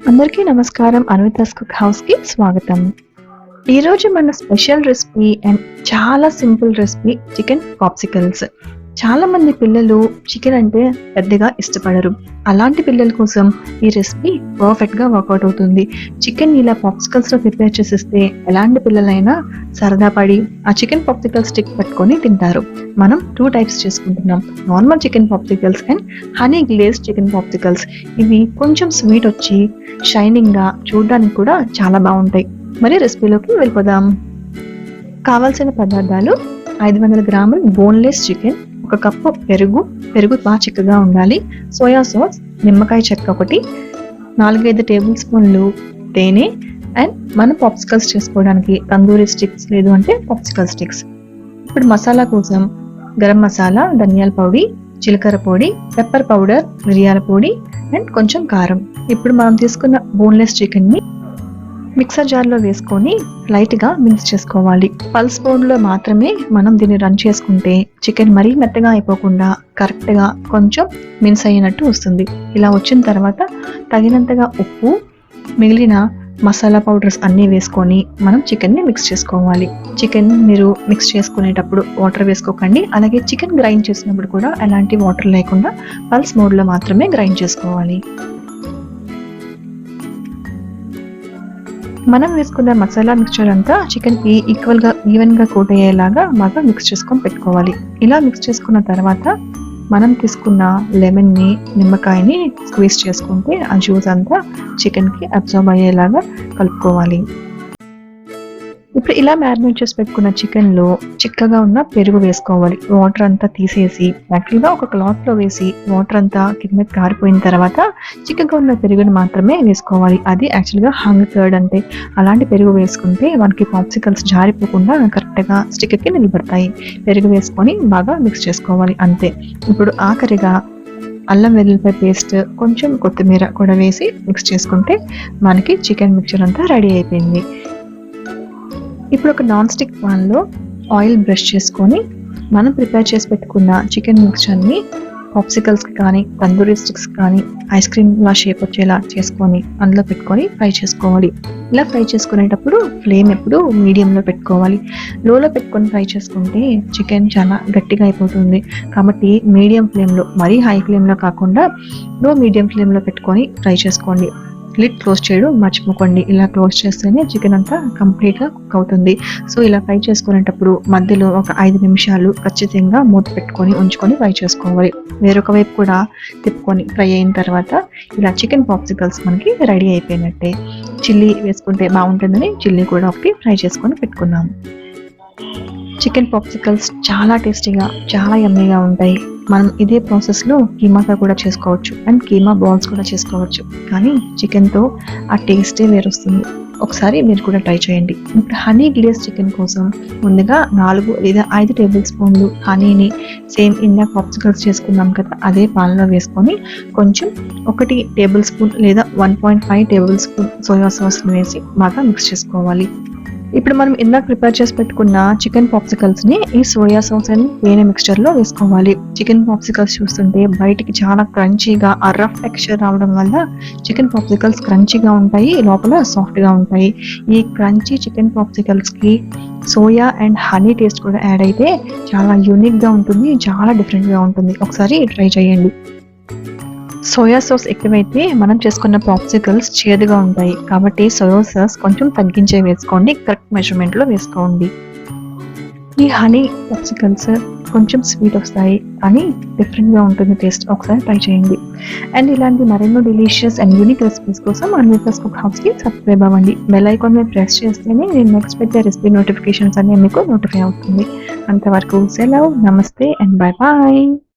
అందరికీ నమస్కారం. Anvita's cook house కి స్వాగతం. ఈ రోజు మన స్పెషల్ రెసిపీ అండ్ చాలా సింపుల్ రెసిపీ చికెన్ పాప్సికల్స్. చాలా మంది పిల్లలు చికెన్ అంటే పెద్దగా ఇష్టపడరు. అలాంటి పిల్లల కోసం ఈ రెసిపీ పర్ఫెక్ట్ గా వర్కౌట్ అవుతుంది. చికెన్ ఇలా పాప్సికల్స్ లో ప్రిపేర్ చేసిస్తే ఎలాంటి పిల్లలైనా సరదా పడి ఆ చికెన్ పాప్సికల్ స్టిక్ పట్టుకొని తింటారు. మనం 2 టైప్స్ చేసుకుంటున్నాం. Normal chicken popsicles and honey glaze chicken popsicles. ఇవి కొంచెం స్వీట్ వచ్చి షైనింగ్ గా చూడడానికి కూడా చాలా బాగుంటాయి. మరి రెసిపీలోకి వెళ్ళిపోదాం. కావాల్సిన పదార్థాలు 500 గ్రాములు బోన్లెస్ చికెన్, 1 కప్పు పెరుగు బాగా చిక్కగా ఉండాలి, సోయా సాస్, నిమ్మకాయ చెక్క ఒకటి, 4-5 టేబుల్ స్పూన్లు తేనె అండ్ మన పాప్సికల్స్ చేసుకోవడానికి తందూరి స్టిక్స్ లేదు అంటే పాప్సికల్ స్టిక్స్. ఇప్పుడు మసాలా కోసం గరం మసాలా, ధనియాల పొడి, జీలకర్ర పొడి, పెప్పర్ పౌడర్, మిరియాల పొడి అండ్ కొంచెం కారం. ఇప్పుడు మనం తీసుకున్న బోన్లెస్ చికెన్ ని మిక్సర్ జార్లో వేసుకొని లైట్గా మిక్స్ చేసుకోవాలి. పల్స్ మోడ్లో మాత్రమే మనం దీన్ని రన్ చేసుకుంటే చికెన్ మరీ మెత్తగా అయిపోకుండా కరెక్ట్గా కొంచెం మిన్స్ అయినట్టు వస్తుంది. ఇలా వచ్చిన తర్వాత తగినంతగా ఉప్పు, మిగిలిన మసాలా పౌడర్స్ అన్నీ వేసుకొని మనం చికెన్ని మిక్స్ చేసుకోవాలి. చికెన్ మీరు మిక్స్ చేసుకునేటప్పుడు వాటర్ వేసుకోకండి. అలాగే చికెన్ గ్రైండ్ చేసినప్పుడు కూడా ఎలాంటి వాటర్ లేకుండా పల్స్ మోడ్లో మాత్రమే గ్రైండ్ చేసుకోవాలి. మనం వేసుకున్న మసాలా మిక్చర్ అంతా చికెన్ కి ఈవెన్ గా కోట్ అయ్యేలాగా బాగా మిక్స్ చేసుకొని పెట్టుకోవాలి. ఇలా మిక్స్ చేసుకున్న తర్వాత మనం తీసుకున్న లెమన్ ని, నిమ్మకాయని స్క్వీజ్ చేసుకుంటే ఆ జ్యూస్ అంతా చికెన్ కి అబ్జర్వ్ అయ్యేలాగా కలుపుకోవాలి. ఇప్పుడు ఇలా మ్యారినేట్ చేసి పెట్టుకున్న చికెన్ లో చిక్కగా ఉన్న పెరుగు వేసుకోవాలి. వాటర్ అంతా తీసేసి యాక్చువల్గా ఒక క్లాత్ లో వేసి వాటర్ అంతా కింద కారిపోయిన తర్వాత చిక్కగా ఉన్న పెరుగుని మాత్రమే వేసుకోవాలి. అది యాక్చువల్గా హంగ్ కర్డ్ అంటే. అలాంటి పెరుగు వేసుకుంటే మనకి పాప్సికల్స్ జారిపోకుండా కరెక్ట్ గా స్టిక్ కి నిలబడతాయి. పెరుగు వేసుకొని బాగా మిక్స్ చేసుకోవాలి అంతే. ఇప్పుడు ఆఖరిగా అల్లం వెల్లుల్లిపాయ పేస్ట్, కొంచెం కొత్తిమీర కూడా వేసి మిక్స్ చేసుకుంటే మనకి చికెన్ మిక్చర్ అంతా రెడీ అయిపోయింది. ఇప్పుడు ఒక నాన్ స్టిక్ పాన్ లో ఆయిల్ బ్రష్ చేసుకొని మనం ప్రిపేర్ చేసి పెట్టుకున్న చికెన్ మిక్చర్ ని పాప్సికల్స్ కి కానీ, తందూరి స్టిక్స్ కానీ ఐస్ క్రీమ్ లా షేప్ వచ్చేలా చేసుకొని అందులో పెట్టుకొని ఫ్రై చేసుకోవాలి. ఇలా ఫ్రై చేసుకునేటప్పుడు ఫ్లేమ్ ఎప్పుడు మీడియంలో పెట్టుకోవాలి. లోలో పెట్టుకొని ఫ్రై చేసుకుంటే చికెన్ చాలా గట్టిగా అయిపోతుంది. కాబట్టి మీడియం ఫ్లేమ్లో, మరీ హై ఫ్లేమ్లో కాకుండా లో మీడియం ఫ్లేమ్లో పెట్టుకొని ఫ్రై చేసుకోండి. లిడ్ క్లోజ్ చేయడం మర్చిపోకండి. ఇలా క్లోజ్ చేస్తేనే చికెన్ అంతా కంప్లీట్గా కుక్ అవుతుంది. సో ఇలా ఫ్రై చేసుకునేటప్పుడు మధ్యలో ఒక 5 నిమిషాలు ఖచ్చితంగా మూత పెట్టుకొని ఉంచుకొని ఫ్రై చేసుకోవాలి. వేరొక వైపు కూడా తిప్పుకొని ఫ్రై అయిన తర్వాత ఇలా చికెన్ పాప్సికల్స్ మనకి రెడీ అయిపోయినట్టే. చిల్లీ వేసుకుంటే బాగుంటుందని చిల్లీ కూడా ఒకటి ఫ్రై చేసుకొని పెట్టుకున్నాము. చికెన్ పాప్సికల్స్ చాలా టేస్టీగా, చాలా యమ్మీగా ఉంటాయి. మనం ఇదే ప్రాసెస్లో కీమాతో కూడా చేసుకోవచ్చు అండ్ కీమా బాల్స్ కూడా చేసుకోవచ్చు. కానీ చికెన్తో ఆ టేస్టే వేరొస్తుంది. ఒకసారి మీరు కూడా ట్రై చేయండి. ఇప్పుడు హనీ గ్లేజ్ చికెన్ కోసం ముందుగా 4 లేదా 5 టేబుల్ స్పూన్లు హనీని సేమ్ ఇందాక పాప్సికల్స్ చేసుకున్నాం కదా అదే పాన్లో వేసుకొని కొంచెం 1 టేబుల్ స్పూన్ లేదా 1.5 టేబుల్ స్పూన్ సోయా సాస్ని వేసి బాగా మిక్స్ చేసుకోవాలి. ఇప్పుడు మనం ఇందాక ప్రిపేర్ చేసి పెట్టుకున్న చికెన్ పాప్సికల్స్ ని ఈ సోయా సాస్ అండ్ తేనె మిక్స్చర్ లో వేసుకోవాలి. చికెన్ పాప్సికల్స్ చూస్తుంటే బయటికి చాలా క్రంచీగా ఆ రఫ్ టెక్స్చర్ రావడం వల్ల చికెన్ పాప్సికల్స్ క్రంచీగా ఉంటాయి, లోపల సాఫ్ట్ గా ఉంటాయి. ఈ క్రంచీ చికెన్ పాప్సికల్స్ కి సోయా అండ్ హనీ టేస్ట్ కూడా యాడ్ అయితే చాలా యూనిక్ గా ఉంటుంది, చాలా డిఫరెంట్ గా ఉంటుంది. ఒకసారి ట్రై చేయండి. సోయా సాస్ ఎక్కువైతే మనం చేసుకున్న పాప్సికల్స్ చేదుగా ఉంటాయి. కాబట్టి సోయా సాస్ కొంచెం తగ్గించే వేసుకోండి, కరెక్ట్ మెజర్మెంట్లో వేసుకోండి. ఈ హనీ పాప్సికల్స్ కొంచెం స్వీట్ వస్తాయి కానీ డిఫరెంట్గా ఉంటుంది టేస్ట్. ఒకసారి ట్రై చేయండి. అండ్ ఇలాంటి మరెన్నో డెలిషియస్ అండ్ యూనిక్ రెసిపీస్ కోసం అన్వితాస్ కుక్ హౌస్కి సబ్స్క్రైబ్ అవ్వండి. బెల్ ఐకాన్ మీద ప్రెస్ చేస్తేనే నేను నెక్స్ట్ పెట్టే రెసిపీ నోటిఫికేషన్స్ అన్నీ మీకు నోటిఫై అవుతుంది. అంతవరకు సెలవు, నమస్తే అండ్ బాయ్ బాయ్.